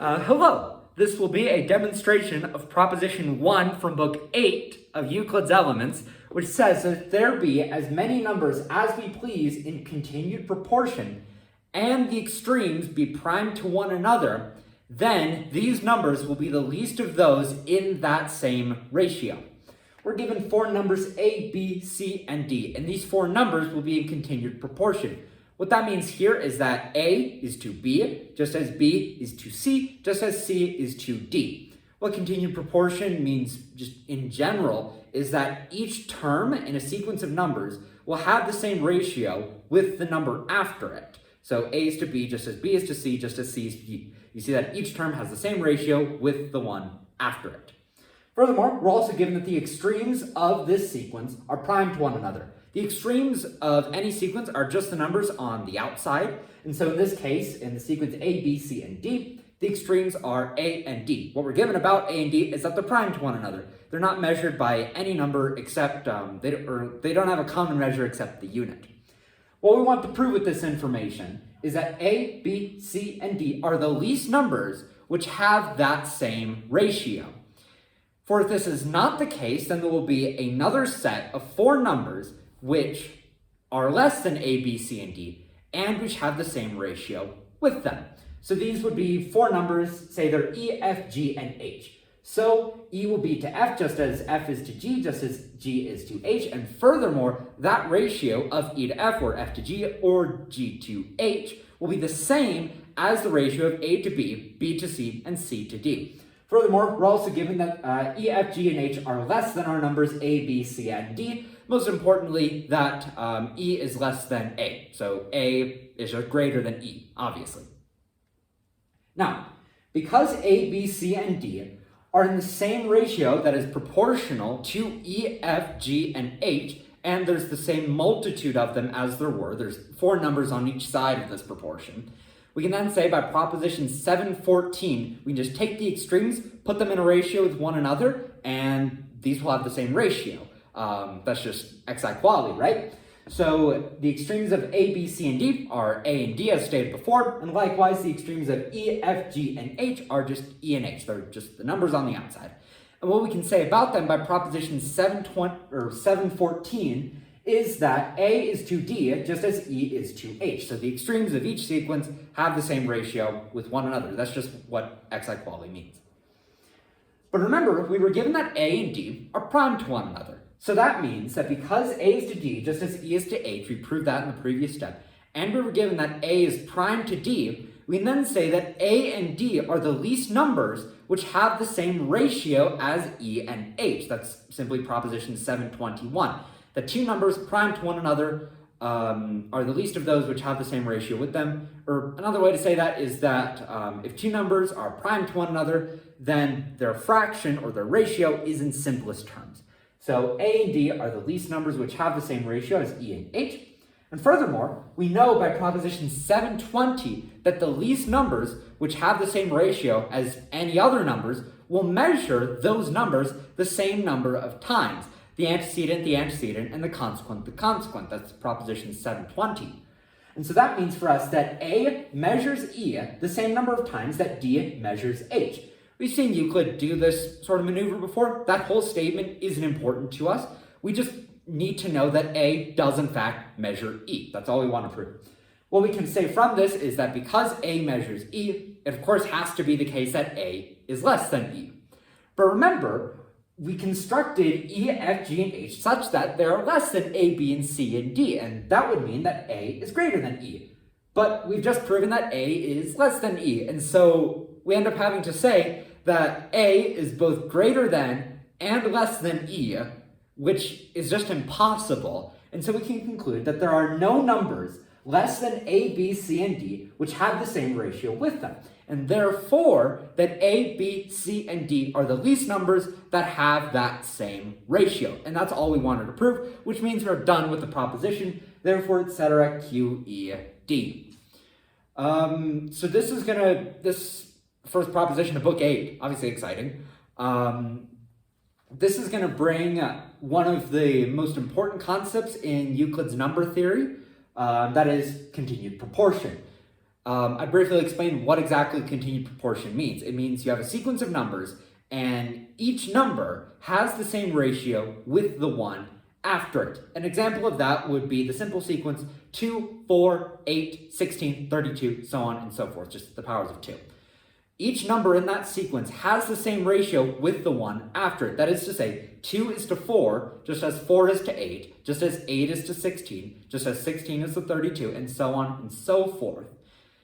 Hello! This will be a demonstration of Proposition 1 from Book 8 of Euclid's Elements, which says that there be as many numbers as we please in continued proportion, and the extremes be prime to one another, then these numbers will be the least of those in that same ratio. We're given four numbers A, B, C, and D, and these four numbers will be in continued proportion. What that means here is that A is to B, just as B is to C, just as C is to D. What continued proportion means, just in general, is that each term in a sequence of numbers will have the same ratio with the number after it. So A is to B, just as B is to C, just as C is to D. You see that each term has the same ratio with the one after it. Furthermore, we're also given that the extremes of this sequence are prime to one another. The extremes of any sequence are just the numbers on the outside, and so in this case, in the sequence A, B, C, and D, the extremes are A and D. What we're given about A and D is that they're prime to one another. They're not measured by any number except, they don't have a common measure except the unit. What we want to prove with this information is that A, B, C, and D are the least numbers which have that same ratio. For if this is not the case, then there will be another set of four numbers which are less than A, B, C, and D, and which have the same ratio with them. So these would be four numbers, say they're E, F, G, and H. So E will be to F just as F is to G, just as G is to H, and furthermore, that ratio of E to F, or F to G, or G to H will be the same as the ratio of A to B, B to C, and C to D. Furthermore, we're also given that E, F, G, and H are less than our numbers A, B, C, and D. Most importantly, that E is less than A. So A is greater than E, obviously. Now, because A, B, C, and D are in the same ratio that is proportional to E, F, G, and H, and there's the same multitude of them as there were, there's four numbers on each side of this proportion, we can then say by proposition 714, we can just take the extremes, put them in a ratio with one another, and these will have the same ratio. That's just x-equality, right? So the extremes of A, B, C, and D are A and D as stated before, and likewise the extremes of E, F, G, and H are just E and H. They're just the numbers on the outside. And what we can say about them by proposition 714 is that A is to D just as E is to H. So the extremes of each sequence have the same ratio with one another. That's just what x-equality means. But remember, we were given that A and D are prime to one another. So that means that because A is to D just as E is to H, we proved that in the previous step, and we were given that A is prime to D, we can then say that A and D are the least numbers which have the same ratio as E and H. That's simply proposition 721. The two numbers prime to one another are the least of those which have the same ratio with them. Or another way to say that is that if two numbers are prime to one another, then their fraction or their ratio is in simplest terms. So A and D are the least numbers which have the same ratio as E and H. And furthermore, we know by proposition 720 that the least numbers which have the same ratio as any other numbers will measure those numbers the same number of times. The antecedent, and the consequent, That's proposition 720. And so that means for us that A measures E the same number of times that D measures H. We've seen Euclid do this sort of maneuver before. That whole statement isn't important to us. We just need to know that A does in fact measure E. That's all we want to prove. What we can say from this is that because A measures E, it of course has to be the case that A is less than E. But remember, we constructed E, F, G, and H such that they are less than A, B, and C, and D, and that would mean that A is greater than E. But we've just proven that A is less than E, and so we end up having to say that A is both greater than and less than E, which is just impossible, and so we can conclude that there are no numbers less than A, B, C, and D which have the same ratio with them. And therefore, that A, B, C, and D are the least numbers that have that same ratio. And that's all we wanted to prove, which means we're done with the proposition. Therefore, etc. Q, E, D. So this first proposition of book 8, obviously exciting. This is going to bring one of the most important concepts in Euclid's number theory, that is continued proportion. I briefly explain what exactly continued proportion means. It means you have a sequence of numbers, and each number has the same ratio with the one after it. An example of that would be the simple sequence 2, 4, 8, 16, 32, so on and so forth, just the powers of 2. Each number in that sequence has the same ratio with the one after it. That is to say, 2 is to 4, just as 4 is to 8, just as 8 is to 16, just as 16 is to 32, and so on and so forth.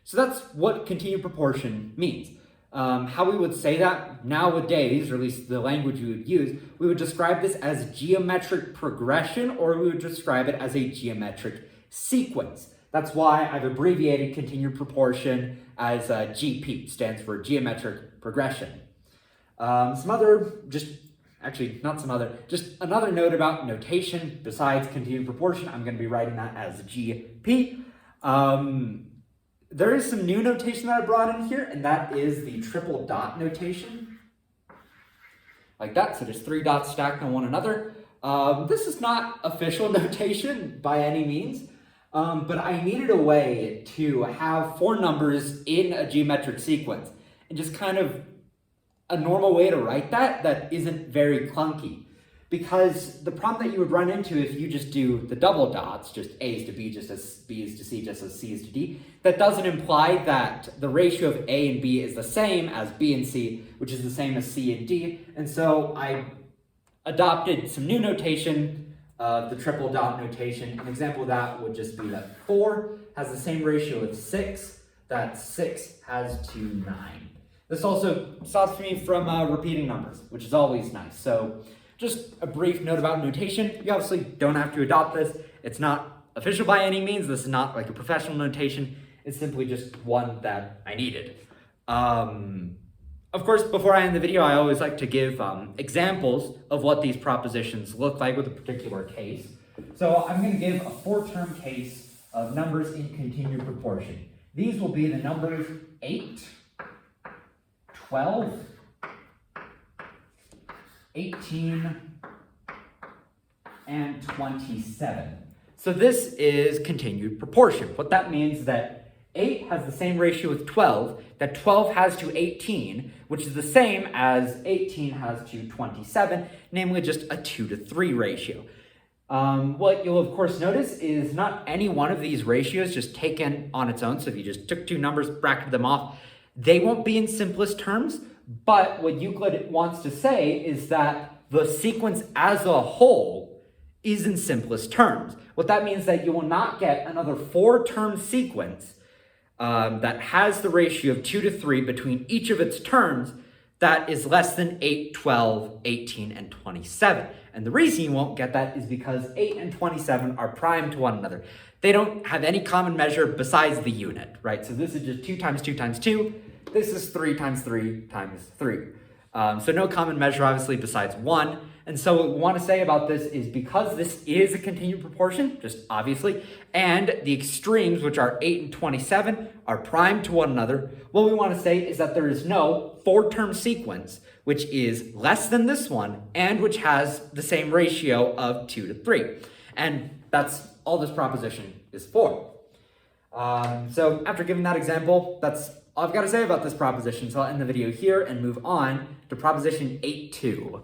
So that's what continued proportion means. How we would say that nowadays, or at least the language we would use, we would describe this as geometric progression, or we would describe it as a geometric sequence. That's why I've abbreviated continued proportion as GP, stands for geometric progression. Just another note about notation besides continued proportion, I'm going to be writing that as GP. There is some new notation that I brought in here, and that is the triple dot notation. Like that, so there's 3 dots stacked on one another. This is not official notation by any means, but I needed a way to have 4 numbers in a geometric sequence, and just kind of a normal way to write that isn't very clunky. Because the problem that you would run into if you just do the double dots, just A is to B, just as B is to C, just as C is to D, that doesn't imply that the ratio of A and B is the same as B and C, which is the same as C and D. And so I adopted some new notation, the triple dot notation. An example of that would just be that 4 has the same ratio of 6, that 6 has to 9. This also stops me from repeating numbers, which is always nice. So just a brief note about notation. You obviously don't have to adopt this. It's not official by any means. This is not like a professional notation. It's simply just one that I needed. Of course, before I end the video, I always like to give examples of what these propositions look like with a particular case. So I'm going to give a 4-term case of numbers in continued proportion. These will be the numbers 8, 12, 18, and 27. So this is continued proportion. What that means is that 8 has the same ratio with 12, that 12 has to 18, which is the same as 18 has to 27, namely just a 2-to-3 ratio. What you'll of course notice is not any one of these ratios just taken on its own. So if you just took 2 numbers, bracketed them off, they won't be in simplest terms. But what Euclid wants to say is that the sequence as a whole is in simplest terms. What that means is that you will not get another 4-term sequence that has the ratio of 2-to-3 between each of its terms that is less than 8, 12, 18, and 27. And the reason you won't get that is because 8 and 27 are prime to one another. They don't have any common measure besides the unit, right? So this is just 2 times 2 times 2. This is 3 times 3 times 3. So no common measure, obviously, besides 1. And so what we want to say about this is because this is a continued proportion, just obviously, and the extremes, which are 8 and 27, are prime to one another, what we want to say is that there is no 4-term sequence which is less than this one and which has the same ratio of 2-to-3. And that's all this proposition is for. So after giving that example, that's all I've got to say about this proposition. So I'll end the video here and move on to proposition 8.2.